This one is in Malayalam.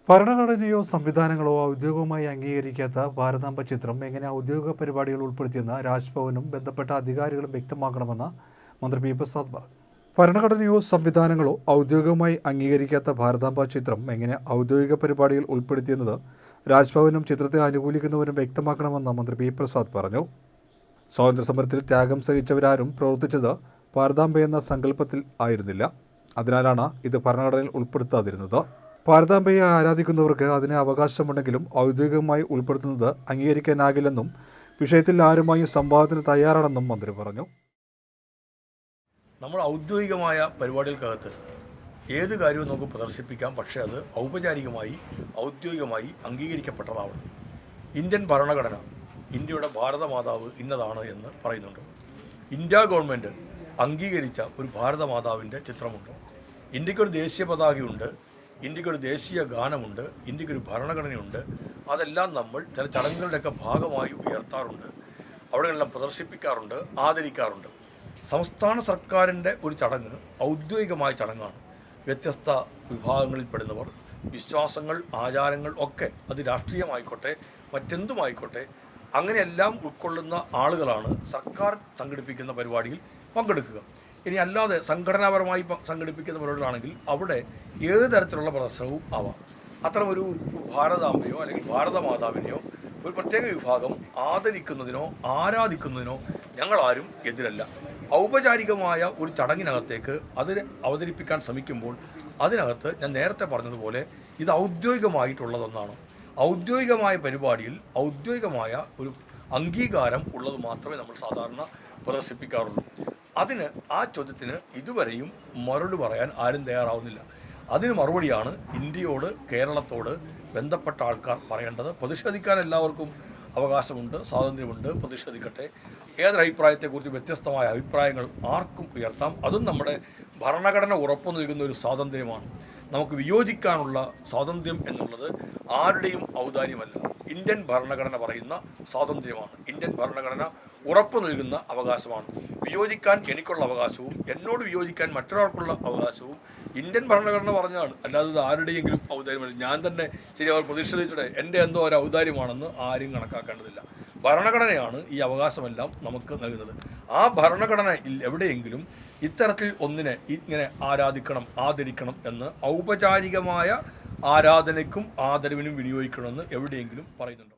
ഭരണഘടനയോ സംവിധാനങ്ങളോ ഔദ്യോഗികമായി അംഗീകരിക്കാത്ത ഭാരതാംബ ചിത്രം എങ്ങനെ ഔദ്യോഗിക പരിപാടികൾ ഉൾപ്പെടുത്തിയെന്ന് രാജ്ഭവനും ബന്ധപ്പെട്ട അധികാരികളും വ്യക്തമാക്കണമെന്ന് മന്ത്രി പി പ്രസാദ് പറഞ്ഞു. ഭരണഘടനയോ സംവിധാനങ്ങളോ ഔദ്യോഗികമായി അംഗീകരിക്കാത്ത ഭാരതാംബ ചിത്രം എങ്ങനെ ഔദ്യോഗിക പരിപാടികൾ ഉൾപ്പെടുത്തിയെന്നത് രാജ്ഭവനും ചിത്രത്തെ അനുകൂലിക്കുന്നവരും വ്യക്തമാക്കണമെന്ന് മന്ത്രി പി പ്രസാദ് പറഞ്ഞു. സ്വാതന്ത്ര്യസമരത്തിൽ ത്യാഗം സഹിച്ചവരാരും പ്രവർത്തിച്ചത് ഭാരതാംബ എന്ന സങ്കല്പത്തിൽ ആയിരുന്നില്ല. അതിനാലാണ് ഇത് ഭരണഘടനയിൽ ഉൾപ്പെടുത്താതിരുന്നത്. ഭാരതാംബയെ ആരാധിക്കുന്നവർക്ക് അതിന് അവകാശമുണ്ടെങ്കിലും ഔദ്യോഗികമായി ഉൾപ്പെടുത്തുന്നത് അംഗീകരിക്കാനാകില്ലെന്നും വിഷയത്തിൽ ആരുമായി സംവാദത്തിന് തയ്യാറാണെന്നും മന്ത്രി പറഞ്ഞു. നമ്മൾ ഔദ്യോഗികമായ പരിപാടികൾക്കകത്ത് ഏത് കാര്യവും നമുക്ക് പ്രദർശിപ്പിക്കാം, പക്ഷേ അത് ഔദ്യോഗികമായി അംഗീകരിക്കപ്പെട്ടതാവണം. ഇന്ത്യൻ ഭരണഘടന ഇന്ത്യയുടെ ഭാരതമാതാവ് ഇന്നതാണ് എന്ന് പറയുന്നുണ്ട്. ഇന്ത്യ ഗവൺമെൻറ് അംഗീകരിച്ച ഒരു ഭാരതമാതാവിൻ്റെ ചിത്രമുണ്ട്. ഇന്ത്യക്കൊരു ദേശീയ പതാകയുണ്ട്, ഇന്ത്യക്കൊരു ദേശീയ ഗാനമുണ്ട്, ഇന്ത്യക്കൊരു ഭരണഘടനയുണ്ട്. അതെല്ലാം നമ്മൾ ചില ചടങ്ങുകളുടെയൊക്കെ ഭാഗമായി ഉയർത്താറുണ്ട്, അവിടെയെല്ലാം പ്രദർശിപ്പിക്കാറുണ്ട്, ആദരിക്കാറുണ്ട്. സംസ്ഥാന സർക്കാരിൻ്റെ ഒരു ചടങ്ങ് ഔദ്യോഗികമായ ചടങ്ങാണ്. വ്യത്യസ്ത വിഭാഗങ്ങളിൽപ്പെടുന്നവർ, വിശ്വാസങ്ങൾ, ആചാരങ്ങൾ ഒക്കെ, അത് രാഷ്ട്രീയമായിക്കോട്ടെ മറ്റെന്തുമായിക്കോട്ടെ, അങ്ങനെയെല്ലാം ഉൾക്കൊള്ളുന്ന ആളുകളാണ് സർക്കാർ സംഘടിപ്പിക്കുന്ന പരിപാടിയിൽ പങ്കെടുക്കുക. ഇനി അല്ലാതെ സംഘടനാപരമായി സംഘടിപ്പിക്കുന്ന പരിപാടികളാണെങ്കിൽ അവിടെ ഏത് തരത്തിലുള്ള പ്രദർശനവും ആവാം. അത്തരമൊരു ഭാരതാംബയോ അല്ലെങ്കിൽ ഭാരതമാതാവിനെയോ ഒരു പ്രത്യേക വിഭാഗം ആദരിക്കുന്നതിനോ ആരാധിക്കുന്നതിനോ ഞങ്ങളാരും എതിരല്ല. ഔപചാരികമായ ഒരു ചടങ്ങിനകത്തേക്ക് അതിനെ അവതരിപ്പിക്കാൻ ശ്രമിക്കുമ്പോൾ അതിനകത്ത് ഞാൻ നേരത്തെ പറഞ്ഞതുപോലെ ഇത് ഔദ്യോഗികമായിട്ടുള്ളതൊന്നാണ്. ഔദ്യോഗികമായ പരിപാടിയിൽ ഔദ്യോഗികമായ ഒരു അംഗീകാരം ഉള്ളത് മാത്രമേ നമ്മൾ സാധാരണ പ്രദർശിപ്പിക്കാറുള്ളൂ. അതിന് ആ ചോദ്യത്തിന് ഇതുവരെയും മറുപടി പറയാൻ ആരും തയ്യാറാവുന്നില്ല. അതിന് മറുപടിയാണ് ഇന്ത്യയോട്, കേരളത്തോട് ബന്ധപ്പെട്ട ആൾക്കാർ പറയേണ്ടത്. പ്രതിഷേധിക്കാൻ എല്ലാവർക്കും അവകാശമുണ്ട്, സ്വാതന്ത്ര്യമുണ്ട്, പ്രതിഷേധിക്കട്ടെ. ഏതൊരഭിപ്രായത്തെക്കുറിച്ച് വ്യത്യസ്തമായ അഭിപ്രായങ്ങൾ ആർക്കും ഉയർത്താം. അതും നമ്മുടെ ഭരണഘടന ഉറപ്പു നൽകുന്ന ഒരു സ്വാതന്ത്ര്യമാണ്. നമുക്ക് വിയോജിക്കാനുള്ള സ്വാതന്ത്ര്യം എന്നുള്ളത് ആരുടെയും ഔദാര്യമല്ല, ഇന്ത്യൻ ഭരണഘടന പറയുന്ന സ്വാതന്ത്ര്യമാണ്. ഇന്ത്യൻ ഭരണഘടന ഉറപ്പു നൽകുന്ന അവകാശമാണ്. വിയോജിക്കാൻ എനിക്കുള്ള അവകാശവും എന്നോട് വിയോജിക്കാൻ മറ്റൊരാൾക്കുള്ള അവകാശവും ഇന്ത്യൻ ഭരണഘടന പറഞ്ഞതാണ്. അല്ലാതെ ഇത് ആരുടെയെങ്കിലും ഔദാര്യമല്ല. ഞാൻ തന്നെ ശരി അവർ പ്രതിഷേധിച്ചിട്ട് എൻ്റെ എന്തോ ഒരു ഔദാര്യമാണെന്ന് ആരും കണക്കാക്കേണ്ടതില്ല. ഭരണഘടനയാണ് ഈ അവകാശമെല്ലാം നമുക്ക് നൽകുന്നത്. ആ ഭരണഘടന എവിടെയെങ്കിലും ഇത്തരത്തിൽ ഒന്നിനെ ഇങ്ങനെ ആരാധിക്കണം, ആദരിക്കണം എന്ന് ഔപചാരികമായ ആരാധനയ്ക്കും ആദരവിനും വിനിയോഗിക്കണമെന്ന് എവിടെയെങ്കിലും പറയുന്നുണ്ടോ?